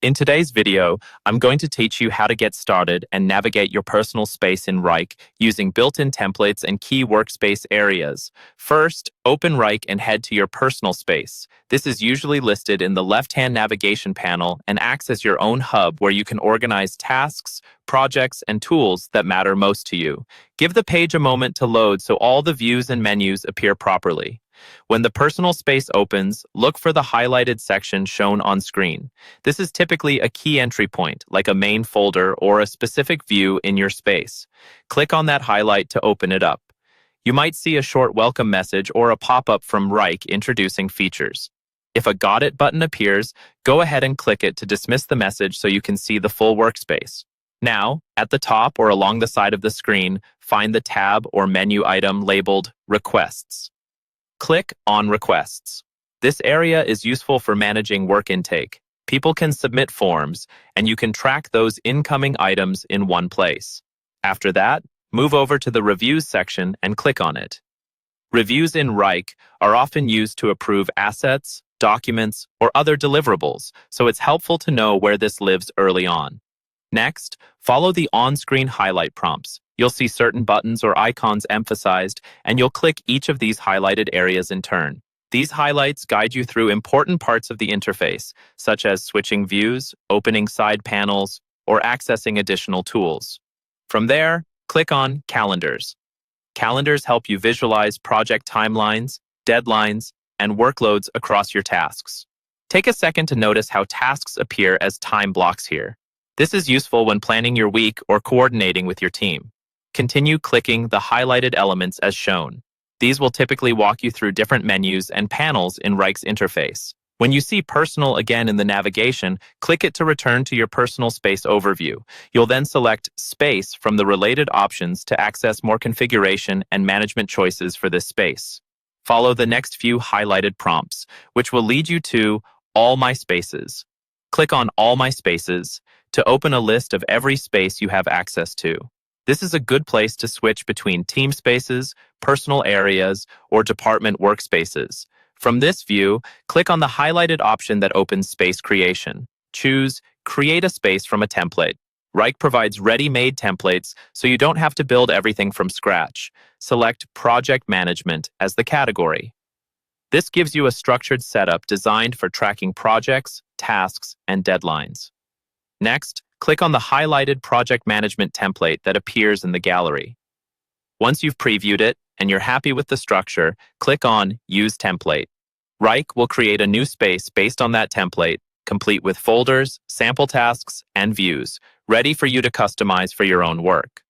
In today's video, I'm going to teach you how to get started and navigate your personal space in Wrike using built-in templates and key workspace areas. First, open Wrike and head to your personal space. This is usually listed in the left-hand navigation panel and acts as your own hub where you can organize tasks, projects, and tools that matter most to you. Give the page a moment to load so all the views and menus appear properly. When the personal space opens, look for the highlighted section shown on screen. This is typically a key entry point, like a main folder or a specific view in your space. Click on that highlight to open it up. You might see a short welcome message or a pop-up from Wrike introducing features. If a Got It button appears, go ahead and click it to dismiss the message so you can see the full workspace. Now, at the top or along the side of the screen, find the tab or menu item labeled Requests. Click on Requests. This area is useful for managing work intake. People can submit forms, and you can track those incoming items in one place. After that, move over to the Reviews section and click on it. Reviews in Wrike are often used to approve assets, documents, or other deliverables, so it's helpful to know where this lives early on. Next, follow the on-screen highlight prompts. You'll see certain buttons or icons emphasized, and you'll click each of these highlighted areas in turn. These highlights guide you through important parts of the interface, such as switching views, opening side panels, or accessing additional tools. From there, click on Calendars. Calendars help you visualize project timelines, deadlines, and workloads across your tasks. Take a second to notice how tasks appear as time blocks here. This is useful when planning your week or coordinating with your team. Continue clicking the highlighted elements as shown. These will typically walk you through different menus and panels in Wrike's interface. When you see Personal again in the navigation, click it to return to your personal space overview. You'll then select Space from the related options to access more configuration and management choices for this space. Follow the next few highlighted prompts, which will lead you to All My Spaces. Click on All My Spaces to open a list of every space you have access to. This is a good place to switch between team spaces, personal areas, or department workspaces. From this view, click on the highlighted option that opens Space Creation. Choose Create a Space from a template. Wrike provides ready-made templates, so you don't have to build everything from scratch. Select Project Management as the category. This gives you a structured setup designed for tracking projects, tasks, and deadlines. Next, click on the highlighted project management template that appears in the gallery. Once you've previewed it and you're happy with the structure, click on Use Template. Wrike will create a new space based on that template, complete with folders, sample tasks, and views, ready for you to customize for your own work.